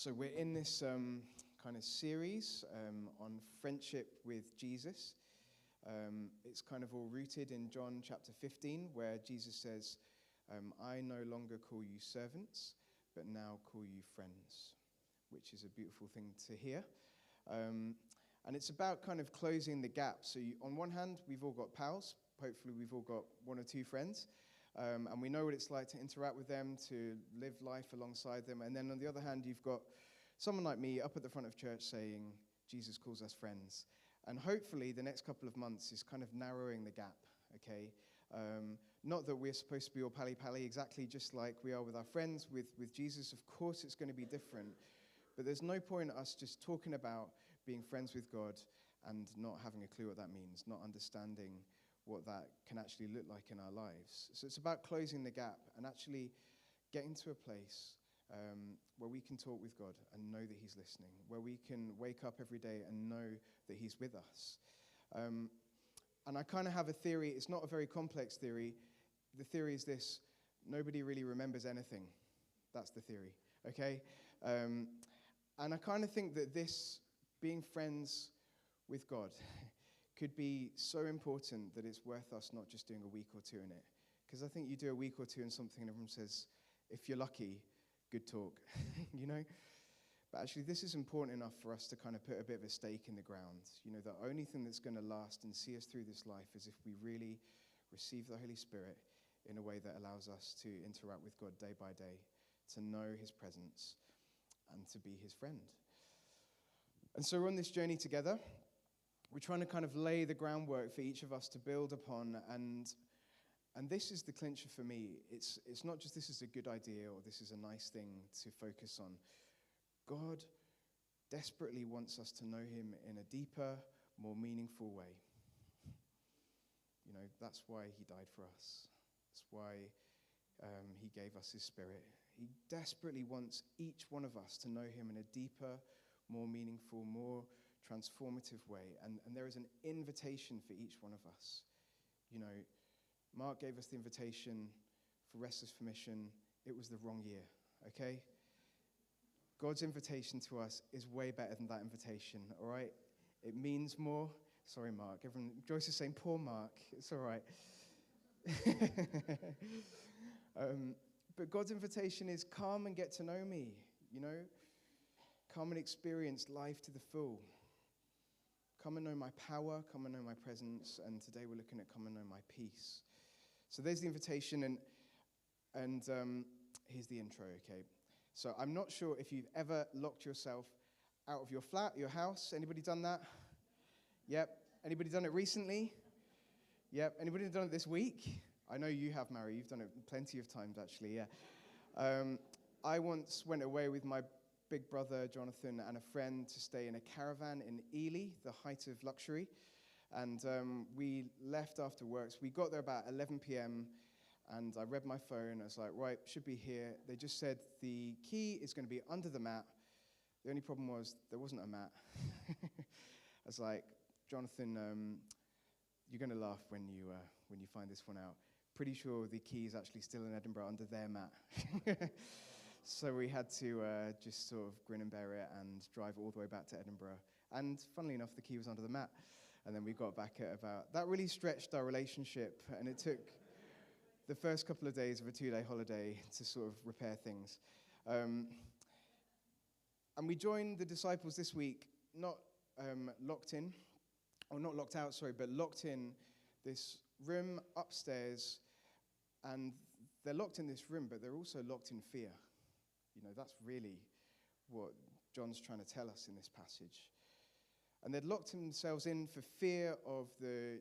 So we're in this kind of series on friendship with Jesus. It's kind of all rooted in John chapter 15, where Jesus says, I no longer call you servants, but now call you friends, which is a beautiful thing to hear. And it's about kind of closing the gap. So on one hand, we've all got pals. Hopefully we've all got one or two friends. And we know what it's like to interact with them, to live life alongside them. And then on the other hand, you've got someone like me up at the front of church saying, Jesus calls us friends. And hopefully the next couple of months is kind of narrowing the gap, okay? Not that we're supposed to be all pally-pally, exactly just like we are with our friends. With Jesus, of course it's going to be different. But there's no point in us just talking about being friends with God and not having a clue what that means, not understanding what that can actually look like in our lives. So it's about closing the gap and actually getting to a place where we can talk with God and know that he's listening, where we can wake up every day and know that he's with us. And I kind of have a theory. It's not a very complex theory. The theory is this: nobody really remembers anything. That's the theory, okay? And I kind of think that this, being friends with God, could be so important that it's worth us not just doing a week or two in it. Because I think you do a week or two in something and everyone says, if you're lucky, good talk, you know? But actually this is important enough for us to kind of put a bit of a stake in the ground. You know, the only thing that's going to last and see us through this life is if we really receive the Holy Spirit in a way that allows us to interact with God day by day, to know his presence and to be his friend. And so we're on this journey together. We're trying to kind of lay the groundwork for each of us to build upon, and this is the clincher for me. It's not just this is a good idea or this is a nice thing to focus on. God desperately wants us to know him in a deeper, more meaningful way. You know, that's why he died for us. That's why he gave us his Spirit. He desperately wants each one of us to know him in a deeper, more meaningful, more transformative way. And there is an invitation for each one of us. You know, Mark gave us the invitation for Restless for Mission. It was the wrong year, okay? God's invitation to us is way better than that invitation, all right? It means more. Sorry, Mark. Joyce is saying, poor Mark. It's all right. But God's invitation is come and get to know me, you know? Come and experience life to the full. Come and know my power, come and know my presence, and today we're looking at come and know my peace. So there's the invitation, and here's the intro, okay? So I'm not sure if you've ever locked yourself out of your flat, your house. Anybody done that? Yep. Anybody done it recently? Yep. Anybody done it this week? I know you have, Mary. You've done it plenty of times, actually, yeah. I once went away with my big brother, Jonathan, and a friend to stay in a caravan in Ely, the height of luxury. And we left after work. So we got there about 11 p.m., and I read my phone. I was like, right, should be here. They just said the key is going to be under the mat. The only problem was there wasn't a mat. I was like, Jonathan, you're going to laugh when you find this one out. Pretty sure the key is actually still in Edinburgh under their mat. So we had to just sort of grin and bear it and drive all the way back to Edinburgh. And funnily enough, the key was under the mat. And then we got back at about... That really stretched our relationship. And it took the first couple of days of a 2-day holiday to sort of repair things. And we joined the disciples this week, not locked in, or not locked out, sorry, but locked in this room upstairs. And they're locked in this room, but they're also locked in fear. You know, that's really what John's trying to tell us in this passage. And they'd locked themselves in for fear of the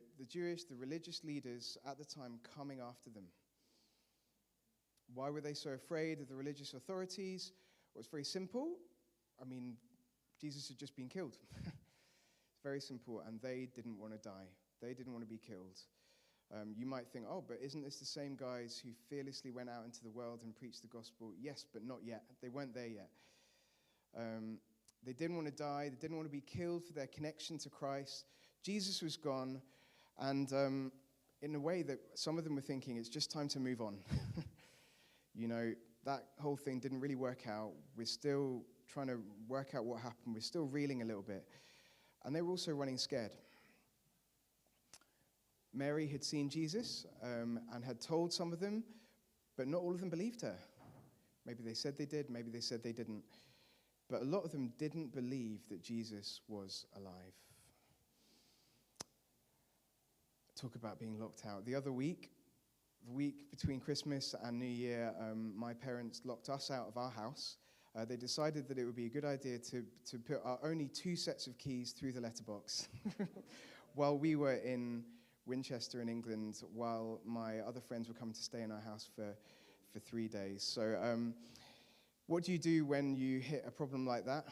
religious leaders at the time coming after them. Why were they so afraid of the religious authorities? Well, it's very simple. I mean, Jesus had just been killed. It's very simple, and they didn't want to die. They didn't want to be killed. You might think, oh, but isn't this the same guys who fearlessly went out into the world and preached the gospel? Yes, but not yet. They weren't there yet. They didn't want to die. They didn't want to be killed for their connection to Christ. Jesus was gone, and in a way that some of them were thinking, it's just time to move on. You know, that whole thing didn't really work out. We're still trying to work out what happened. We're still reeling a little bit. And they were also running scared. Mary had seen Jesus and had told some of them, but not all of them believed her. Maybe they said they did, maybe they said they didn't. But a lot of them didn't believe that Jesus was alive. Talk about being locked out. The other week, the week between Christmas and New Year, my parents locked us out of our house. They decided that it would be a good idea to put our only 2 sets of keys through the letterbox while we were in Winchester in England, while my other friends were coming to stay in our house for 3 days. So what do you do when you hit a problem like that?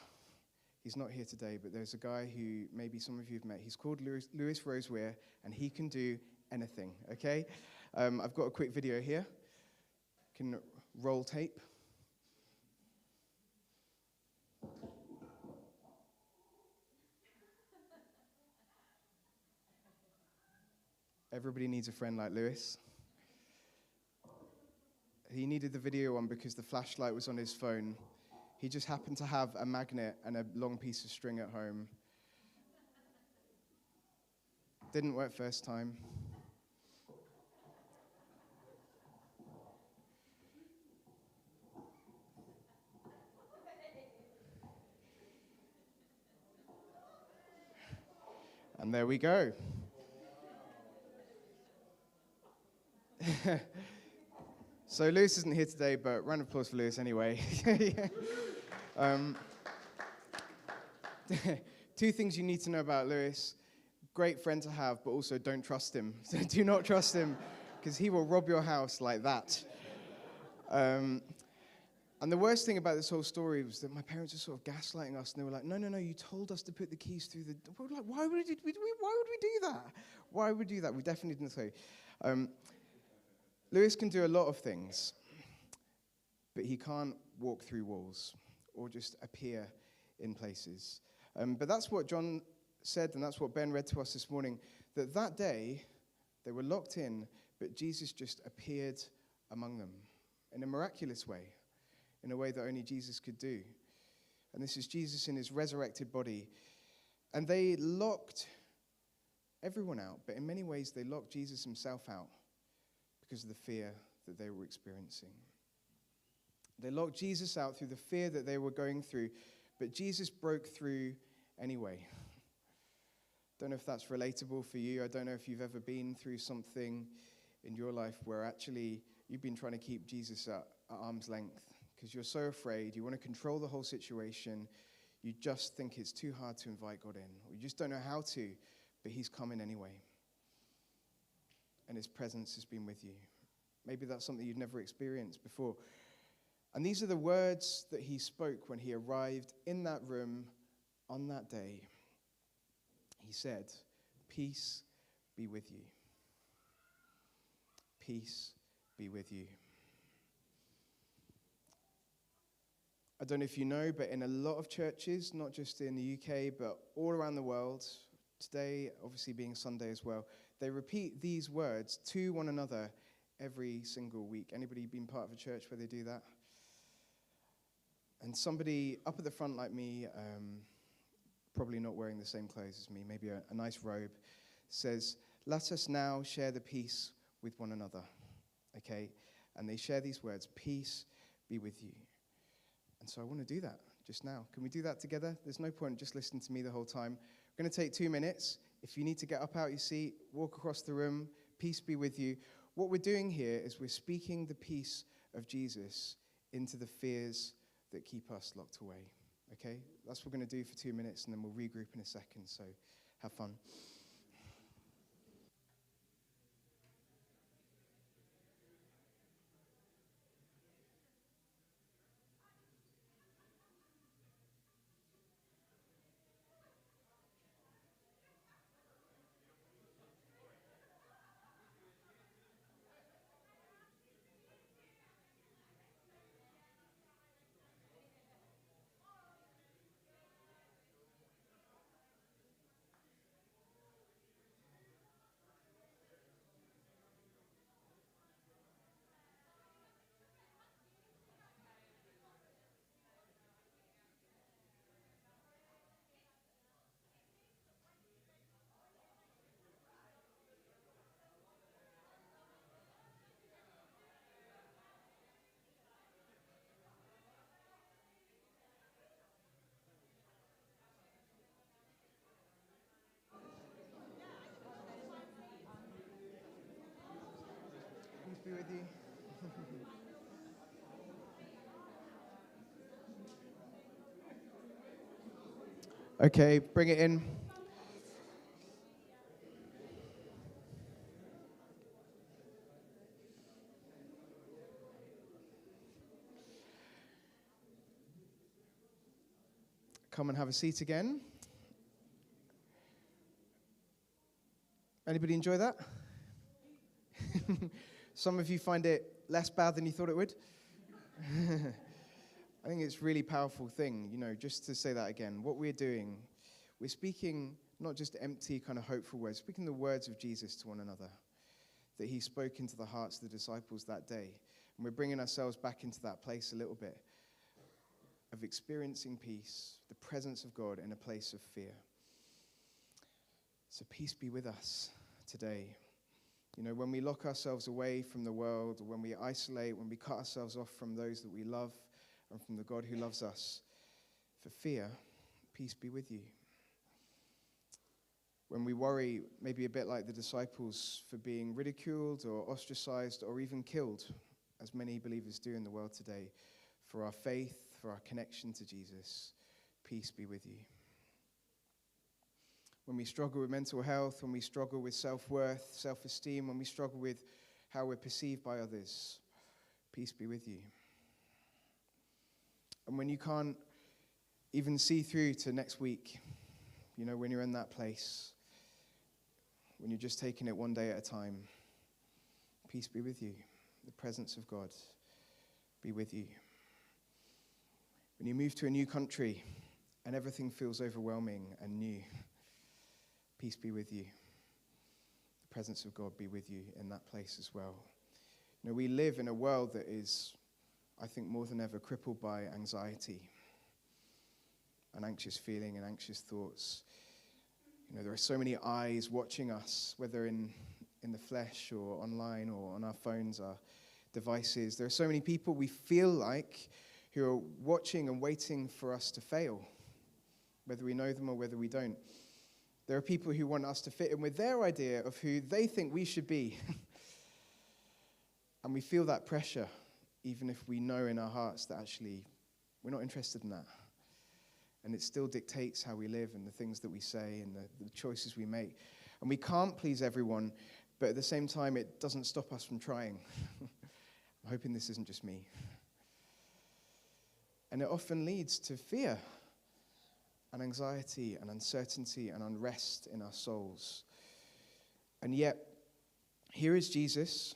He's not here today, but there's a guy who maybe some of you have met. He's called Lewis Roseweir, and he can do anything, okay? I've got a quick video here. Can roll tape. Everybody needs a friend like Lewis. He needed the video on because the flashlight was on his phone. He just happened to have a magnet and a long piece of string at home. Didn't work first time. And there we go. So Lewis isn't here today, but round of applause for Lewis anyway. 2 things you need to know about Lewis. Great friend to have, but also don't trust him. So do not trust him, because he will rob your house like that. And the worst thing about this whole story was that my parents were sort of gaslighting us, and they were like, no, you told us to put the keys through the... We were like, why would we do that? Why would we do that? We definitely didn't say. Lewis can do a lot of things, but he can't walk through walls or just appear in places. But that's what John said, and that's what Ben read to us this morning, that day they were locked in, but Jesus just appeared among them in a miraculous way, in a way that only Jesus could do. And this is Jesus in his resurrected body. And they locked everyone out, but in many ways they locked Jesus himself out because of the fear that they were experiencing. They locked Jesus out through the fear that they were going through, but Jesus broke through anyway. Don't know if that's relatable for you. I don't know if you've ever been through something in your life where actually you've been trying to keep Jesus at arm's length because you're so afraid, you want to control the whole situation, you just think it's too hard to invite God in, or you just don't know how to, but he's coming anyway. And his presence has been with you. Maybe that's something you've never experienced before. And these are the words that he spoke when he arrived in that room on that day. He said, "Peace be with you. Peace be with you." I don't know if you know, but in a lot of churches, not just in the UK, but all around the world, today obviously being Sunday as well, they repeat these words to one another every single week. Anybody been part of a church where they do that? And somebody up at the front like me, probably not wearing the same clothes as me, maybe a nice robe, says, "Let us now share the peace with one another." Okay? And they share these words, "Peace be with you." And so I want to do that just now. Can we do that together? There's no point just listening to me the whole time. We're going to take 2 minutes. If you need to get up out your seat, walk across the room, peace be with you. What we're doing here is we're speaking the peace of Jesus into the fears that keep us locked away. Okay? That's what we're going to do for 2 minutes, and then we'll regroup in a second. So have fun. Okay, bring it in. Come and have a seat again. Anybody enjoy that? Some of you find it less bad than you thought it would. I think it's a really powerful thing, just to say that again. What we're doing, we're speaking not just empty kind of hopeful words, speaking the words of Jesus to one another that he spoke into the hearts of the disciples that day. And we're bringing ourselves back into that place a little bit of experiencing peace, the presence of God in a place of fear. So peace be with us today. When we lock ourselves away from the world, or when we isolate, when we cut ourselves off from those that we love and from the God who loves us, for fear, peace be with you. When we worry, maybe a bit like the disciples, for being ridiculed or ostracized or even killed, as many believers do in the world today, for our faith, for our connection to Jesus, peace be with you. When we struggle with mental health, when we struggle with self-worth, self-esteem, when we struggle with how we're perceived by others, peace be with you. And when you can't even see through to next week, when you're in that place, when you're just taking it one day at a time, peace be with you. The presence of God be with you. When you move to a new country and everything feels overwhelming and new, peace be with you. The presence of God be with you in that place as well. We live in a world that is, I think, more than ever crippled by anxiety, an anxious feeling and anxious thoughts. There are so many eyes watching us, whether in the flesh or online or on our phones, our devices. There are so many people we feel like who are watching and waiting for us to fail, whether we know them or whether we don't. There are people who want us to fit in with their idea of who they think we should be. And we feel that pressure, even if we know in our hearts that actually we're not interested in that. And it still dictates how we live and the things that we say and the choices we make. And we can't please everyone, but at the same time, it doesn't stop us from trying. I'm hoping this isn't just me. And it often leads to fear and anxiety and uncertainty and unrest in our souls. And yet, here is Jesus,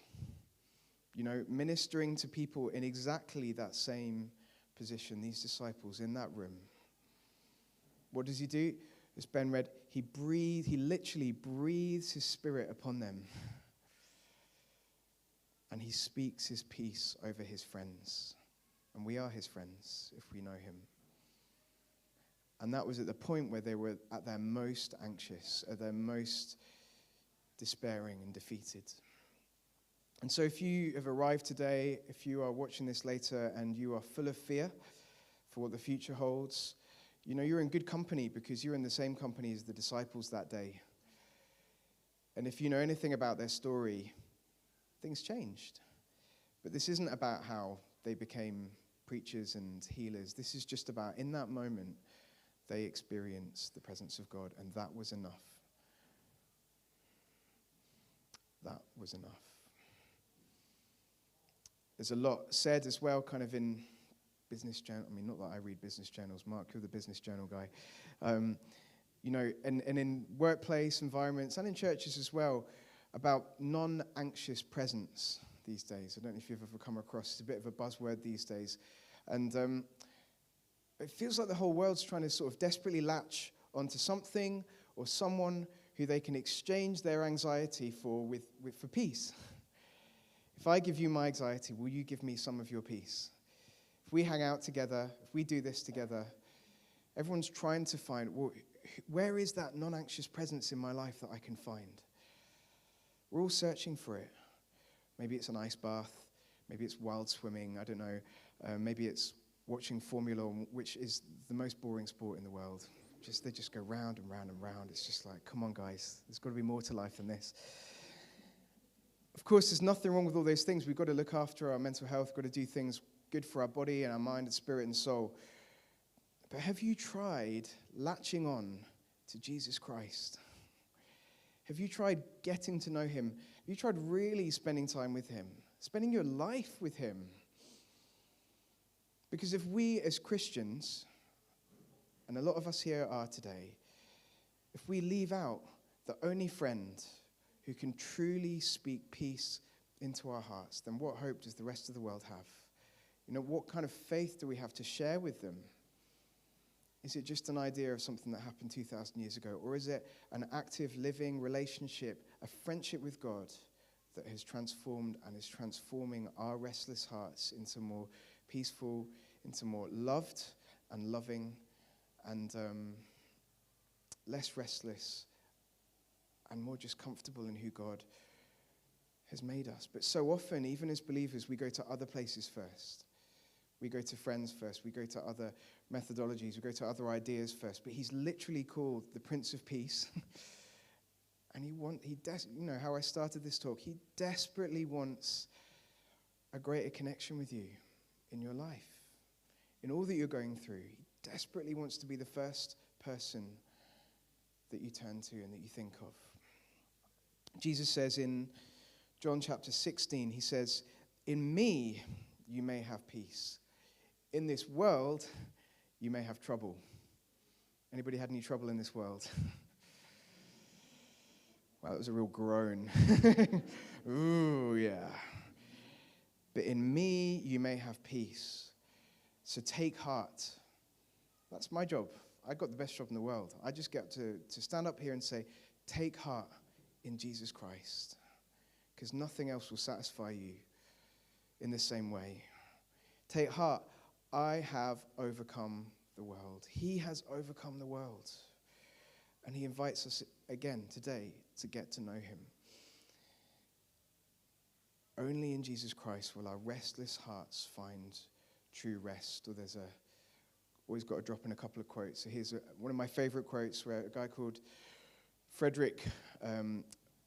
ministering to people in exactly that same position, these disciples in that room. What does he do? As Ben read, he literally breathes his spirit upon them. And he speaks his peace over his friends. And we are his friends if we know him. And that was at the point where they were at their most anxious, at their most despairing and defeated. And so if you have arrived today, if you are watching this later and you are full of fear for what the future holds, you're in good company because you're in the same company as the disciples that day. And if you know anything about their story, things changed. But this isn't about how they became preachers and healers. This is just about, in that moment, they experienced the presence of God, and that was enough. That was enough. There's a lot said as well, kind of in business journal. I mean, not that I read business journals. Mark, you're the business journal guy. And in workplace environments and in churches as well, about non-anxious presence these days. I don't know if you've ever come across. It's a bit of a buzzword these days. And it feels like the whole world's trying to sort of desperately latch onto something or someone who they can exchange their anxiety for peace. If I give you my anxiety, will you give me some of your peace? If we hang out together, if we do this together, everyone's trying to find, well, where is that non-anxious presence in my life that I can find? We're all searching for it. Maybe it's an ice bath. Maybe it's wild swimming. I don't know. Maybe it's watching Formula, which is the most boring sport in the world. They just go round and round and round. It's just like, come on, guys. There's got to be more to life than this. Of course, there's nothing wrong with all those things. We've got to look after our mental health. We've got to do things good for our body and our mind and spirit and soul. But have you tried latching on to Jesus Christ? Have you tried getting to know him? Have you tried really spending time with him? Spending your life with him? Because if we as Christians, and a lot of us here are today, if we leave out the only friend who can truly speak peace into our hearts, then what hope does the rest of the world have? What kind of faith do we have to share with them? Is it just an idea of something that happened 2,000 years ago? Or is it an active, living relationship, a friendship with God that has transformed and is transforming our restless hearts into more peaceful, into more loved and loving and less restless and more just comfortable in who God has made us? But so often, even as believers, we go to other places first. We go to friends first. We go to other methodologies. We go to other ideas first. But he's literally called the Prince of Peace. And how I started this talk, he desperately wants a greater connection with you in your life, in all that you're going through. He desperately wants to be the first person that you turn to and that you think of. Jesus says in John chapter 16, he says, "In me you may have peace. In this world you may have trouble." Anybody had any trouble in this world? Wow, that was a real groan. Ooh, yeah. "But in me you may have peace. So take heart." That's my job. I got the best job in the world. I just get to stand up here and say, take heart in Jesus Christ, because nothing else will satisfy you in the same way. Take heart. I have overcome the world. He has overcome the world. And he invites us again today to get to know him. Only in Jesus Christ will our restless hearts find true rest. Or there's always got to drop in a couple of quotes. So here's one of my favorite quotes where a guy called Frederick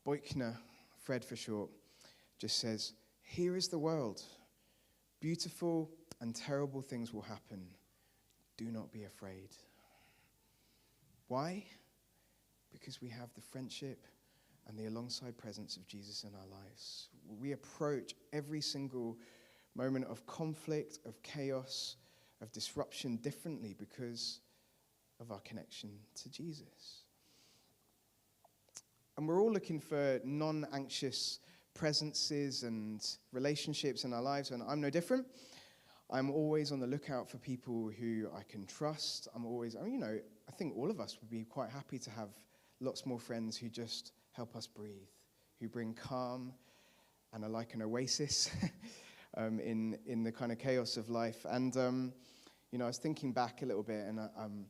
Buechner, Fred for short, just says, "Here is the world. Beautiful and terrible things will happen. Do not be afraid." Why? Because we have the friendship and the alongside presence of Jesus in our lives. We approach every single moment of conflict, of chaos, of disruption differently because of our connection to Jesus. And we're all looking for non-anxious presences and relationships in our lives, and I'm no different. I'm always on the lookout for people who I can trust. I think all of us would be quite happy to have lots more friends who just help us breathe, who bring calm and are like an oasis in the kind of chaos of life. And, I was thinking back a little bit, and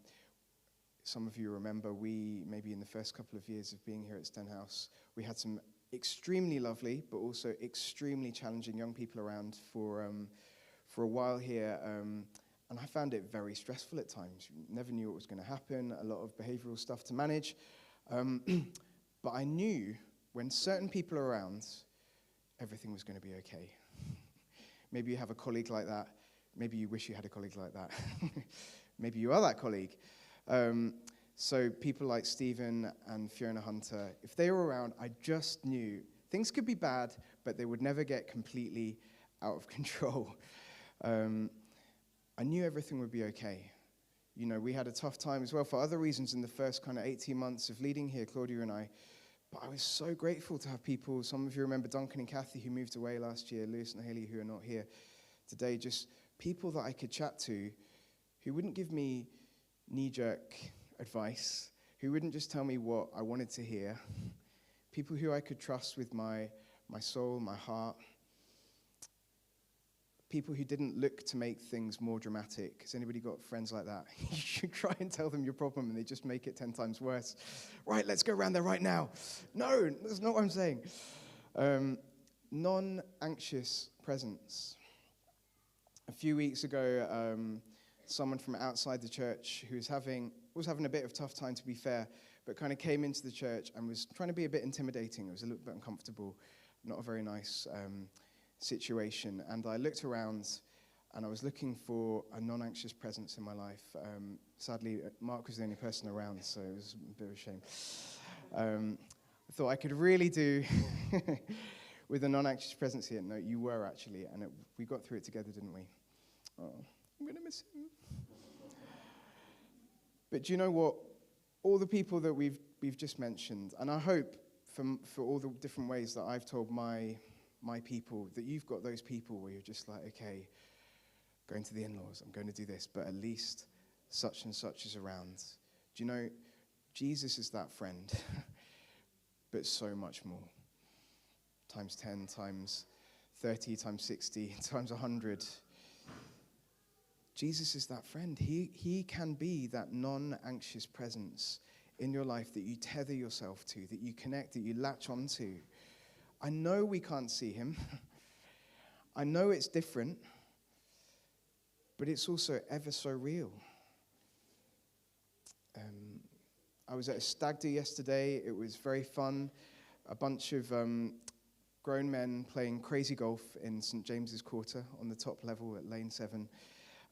some of you remember maybe in the first couple of years of being here at Stenhouse, we had some extremely lovely, but also extremely challenging young people around for a while here. And I found it very stressful at times. Never knew what was going to happen, a lot of behavioral stuff to manage. But I knew when certain people are around, everything was going to be okay. Maybe you have a colleague like that. Maybe you wish you had a colleague like that. Maybe you are that colleague. So people like Stephen and Fiona Hunter, if they were around, I just knew things could be bad, but they would never get completely out of control. I knew everything would be okay. We had a tough time as well for other reasons in the first kind of 18 months of leading here, Claudia and I. But I was so grateful to have people, some of you remember Duncan and Kathy who moved away last year, Lewis and Haley who are not here today, just people that I could chat to who wouldn't give me knee-jerk advice, who wouldn't just tell me what I wanted to hear, people who I could trust with my soul, my heart, people who didn't look to make things more dramatic. Has anybody got friends like that? You should try and tell them your problem and they just make it 10 times worse. Right, let's go around there right now. No, that's not what I'm saying. Non-anxious presence. A few weeks ago, someone from outside the church who was having a bit of a tough time, to be fair, but kind of came into the church and was trying to be a bit intimidating. It was a little bit uncomfortable, not a very nice situation. And I looked around and I was looking for a non-anxious presence in my life. Sadly, Mark was the only person around, so it was a bit of a shame. I thought I could really do with a non-anxious presence here. No, you were actually, and we got through it together, didn't we? Oh, I'm going to miss him. But do you know what? All the people that we've just mentioned, and I hope for all the different ways that I've told my people, that you've got those people where you're just like, okay, going to the in-laws, I'm going to do this, but at least such and such is around. Do you know, Jesus is that friend, but so much more. Times 10, times 30, times 60, times 100. Jesus is that friend. He can be that non-anxious presence in your life that you tether yourself to, that you connect, that you latch onto. I know we can't see him. I know it's different, but it's also ever so real. I was at a stag do yesterday. It was very fun. A bunch of grown men playing crazy golf in St. James's Quarter on the top level at Lane 7.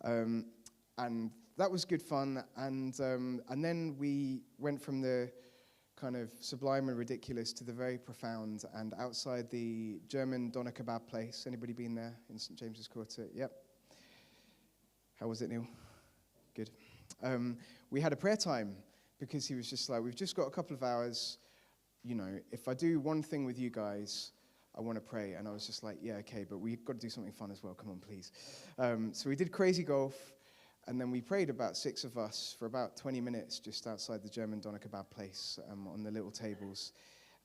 And that was good fun. And then we went from the kind of sublime and ridiculous to the very profound. And outside the German doner kebab place, anybody been there in St. James's Quarter? Yep. How was it, Neil? Good. We had a prayer time because he was just like, we've just got a couple of hours. You know, if I do one thing with you guys, I want to pray. And I was just like, yeah, okay, but we've got to do something fun as well. Come on, please. So we did crazy golf, and then we prayed, about 6 of us, for about 20 minutes just outside the German doner kebab place on the little tables.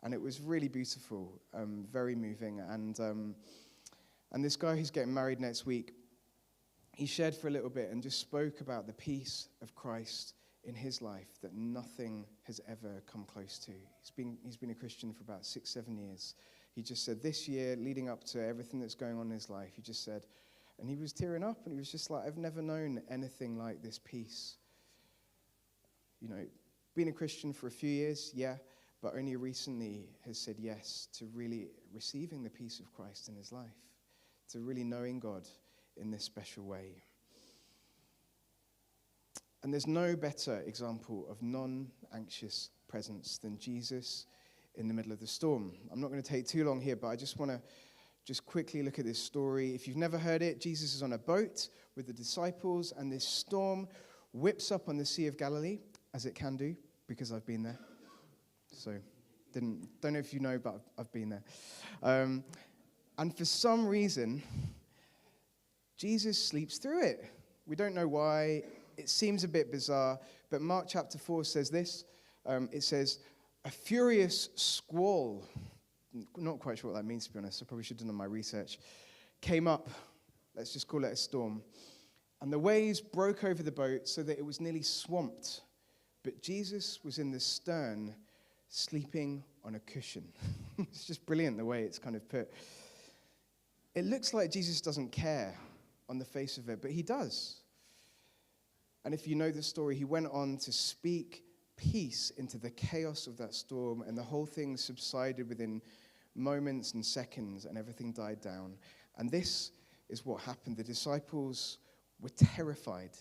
And it was really beautiful, very moving. And this guy who's getting married next week, he shared for a little bit and just spoke about the peace of Christ in his life that nothing has ever come close to. He's been a Christian for about 6-7 years. He just said this year, leading up to everything that's going on in his life, he just said, and he was tearing up, and he was just like, I've never known anything like this peace. You know, being a Christian for a few years, yeah, but only recently has said yes to really receiving the peace of Christ in his life, to really knowing God in this special way. And there's no better example of non-anxious presence than Jesus in the middle of the storm. I'm not going to take too long here, but I just want to just quickly look at this story. If you've never heard it, Jesus is on a boat with the disciples, and this storm whips up on the Sea of Galilee, as it can do, because I've been there. So, don't know if you know, but I've been there. And for some reason, Jesus sleeps through it. We don't know why. It seems a bit bizarre, but Mark chapter 4 says this. It says, a furious squall, not quite sure what that means, to be honest. I probably should have done my research, came up. Let's just call it a storm. And the waves broke over the boat so that it was nearly swamped. But Jesus was in the stern, sleeping on a cushion. It's just brilliant the way it's kind of put. It looks like Jesus doesn't care on the face of it, but he does. And if you know the story, he went on to speak peace into the chaos of that storm, and the whole thing subsided within moments and seconds, and everything died down. And this is what happened. The disciples were terrified.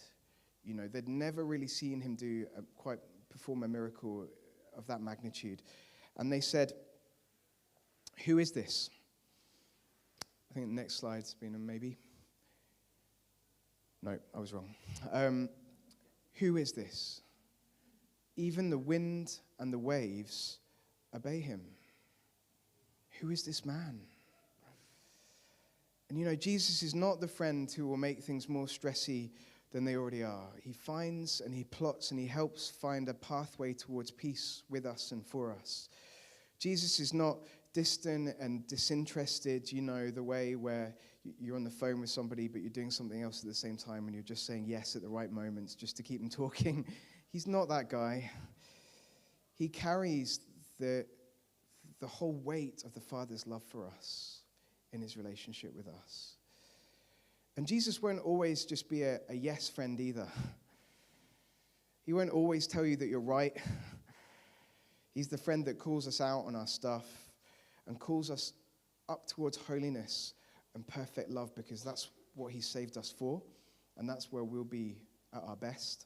You know, they'd never really seen him perform a miracle of that magnitude. And they said, who is this? I think the next slide's been a maybe. No, I was wrong. Who is this? Even the wind and the waves obey him. Who is this man? And you know, Jesus is not the friend who will make things more stressy than they already are. He finds and he plots and he helps find a pathway towards peace with us and for us. Jesus is not distant and disinterested, you know, the way where you're on the phone with somebody but you're doing something else at the same time and you're just saying yes at the right moments just to keep them talking. He's not that guy. He carries the whole weight of the Father's love for us in his relationship with us. And Jesus won't always just be a yes friend either. He won't always tell you that you're right. He's the friend that calls us out on our stuff and calls us up towards holiness and perfect love, because that's what he saved us for, and that's where we'll be at our best.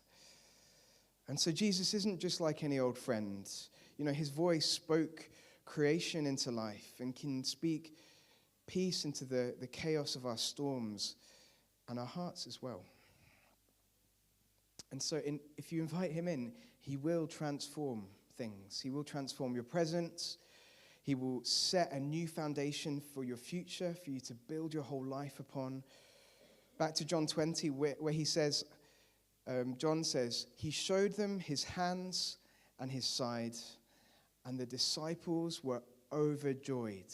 And so Jesus isn't just like any old friend. You know, his voice spoke creation into life and can speak peace into the chaos of our storms and our hearts as well. And so if you invite him in, he will transform things. He will transform your present. He will set a new foundation for your future, for you to build your whole life upon. Back to John 20, where he says, John says, he showed them his hands and his side, and the disciples were overjoyed.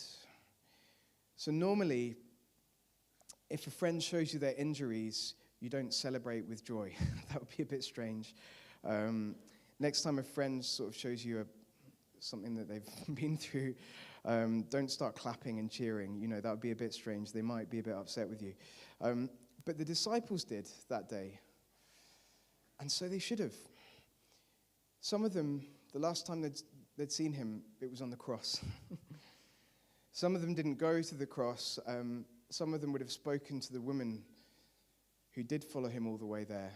So normally, if a friend shows you their injuries, you don't celebrate with joy. That would be a bit strange. Next time a friend sort of shows you something that they've been through, don't start clapping and cheering. You know, that would be a bit strange. They might be a bit upset with you. But the disciples did that day. And so they should have. Some of them, the last time they'd seen him, it was on the cross. Some of them didn't go to the cross. Some of them would have spoken to the woman who did follow him all the way there,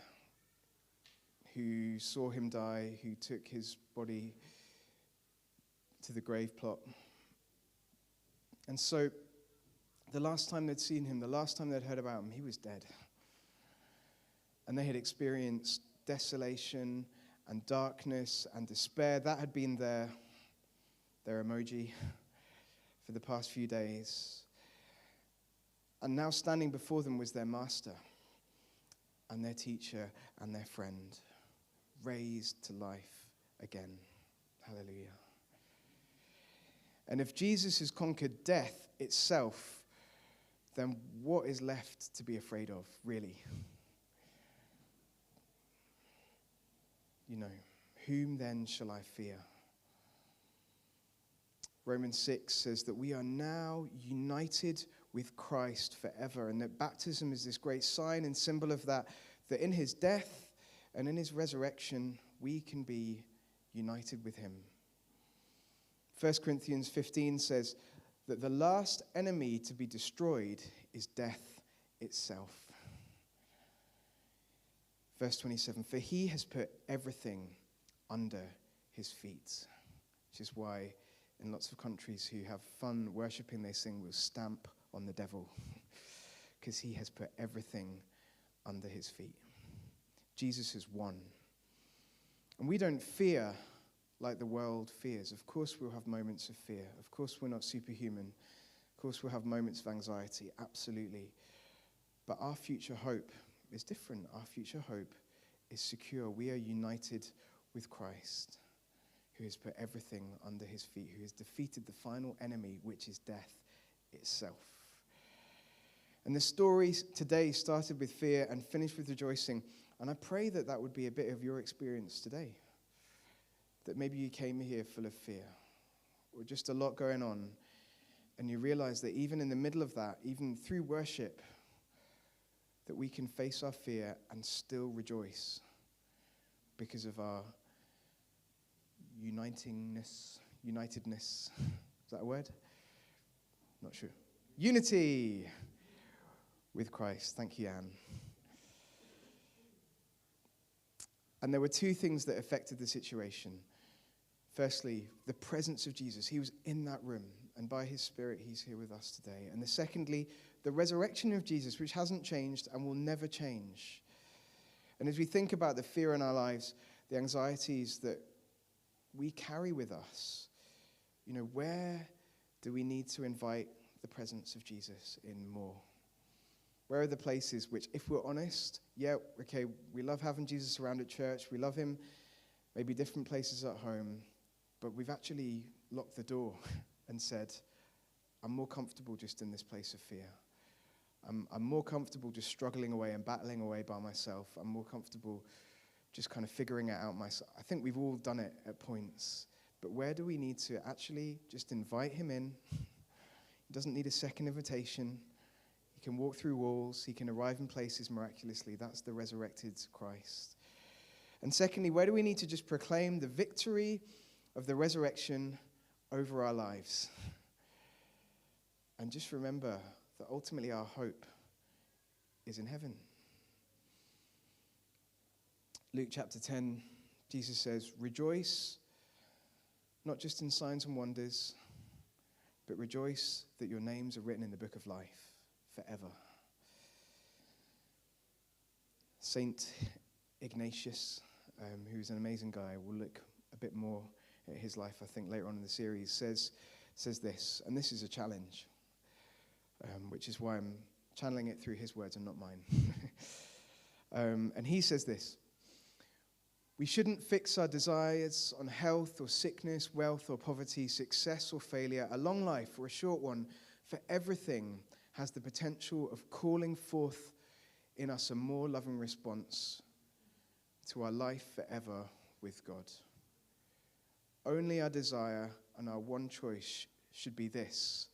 who saw him die, who took his body to the grave plot. And so the last time they'd seen him, the last time they'd heard about him, he was dead. And they had experienced desolation and darkness and despair. That had been their emoji for the past few days. And now standing before them was their master and their teacher and their friend, raised to life again. Hallelujah. And if Jesus has conquered death itself, then what is left to be afraid of, really? You know, whom then shall I fear? Romans 6 says that we are now united with Christ forever, and that baptism is this great sign and symbol of that in his death and in his resurrection, we can be united with him. 1 Corinthians 15 says that the last enemy to be destroyed is death itself. Verse 27, for he has put everything under his feet, which is why in lots of countries who have fun worshipping, they sing, we'll stamp on the devil, because he has put everything under his feet. Jesus has won. And we don't fear like the world fears. Of course we'll have moments of fear. Of course we're not superhuman. Of course we'll have moments of anxiety, absolutely. But our future hope is different. Our future hope is secure. We are united with Christ, who has put everything under his feet, who has defeated the final enemy, which is death itself. And the story today started with fear and finished with rejoicing. And I pray that that would be a bit of your experience today. That maybe you came here full of fear, or just a lot going on, and you realize that even in the middle of that, even through worship, that we can face our fear and still rejoice because of our unitedness. Is that a word? Not sure. Unity with Christ. Thank you, Anne. And there were two things that affected the situation. Firstly, the presence of Jesus. He was in that room, and by his Spirit, he's here with us today. And secondly, the resurrection of Jesus, which hasn't changed and will never change. And as we think about the fear in our lives, the anxieties that we carry with us, you know, where do we need to invite the presence of Jesus in more? Where are the places which, if we're honest, we love having Jesus around at church, we love him, maybe different places at home, but we've actually locked the door and said, I'm more comfortable just in this place of fear. I'm more comfortable just struggling away and battling away by myself. I'm more comfortable just kind of figuring it out myself. I think we've all done it at points. But where do we need to actually just invite him in? He doesn't need a second invitation. He can walk through walls. He can arrive in places miraculously. That's the resurrected Christ. And secondly, where do we need to just proclaim the victory of the resurrection over our lives? And just remember that ultimately our hope is in heaven. Luke chapter 10, Jesus says, rejoice, not just in signs and wonders, but rejoice that your names are written in the book of life forever. Saint Ignatius, who's an amazing guy, we'll look a bit more at his life, I think, later on in the series, says this, and this is a challenge, which is why I'm channeling it through his words and not mine. And he says this: we shouldn't fix our desires on health or sickness, wealth or poverty, success or failure, a long life or a short one, for everything has the potential of calling forth in us a more loving response to our life forever with God. Only our desire and our one choice should be this: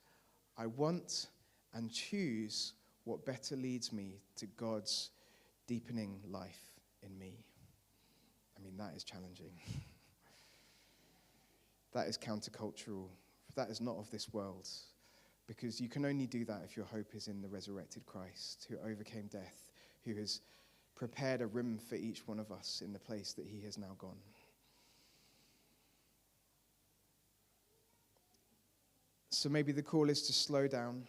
I want and choose what better leads me to God's deepening life in me. I mean, that is challenging. That is countercultural. That is not of this world. Because you can only do that if your hope is in the resurrected Christ, who overcame death, who has prepared a room for each one of us in the place that he has now gone. So maybe the call is to slow down,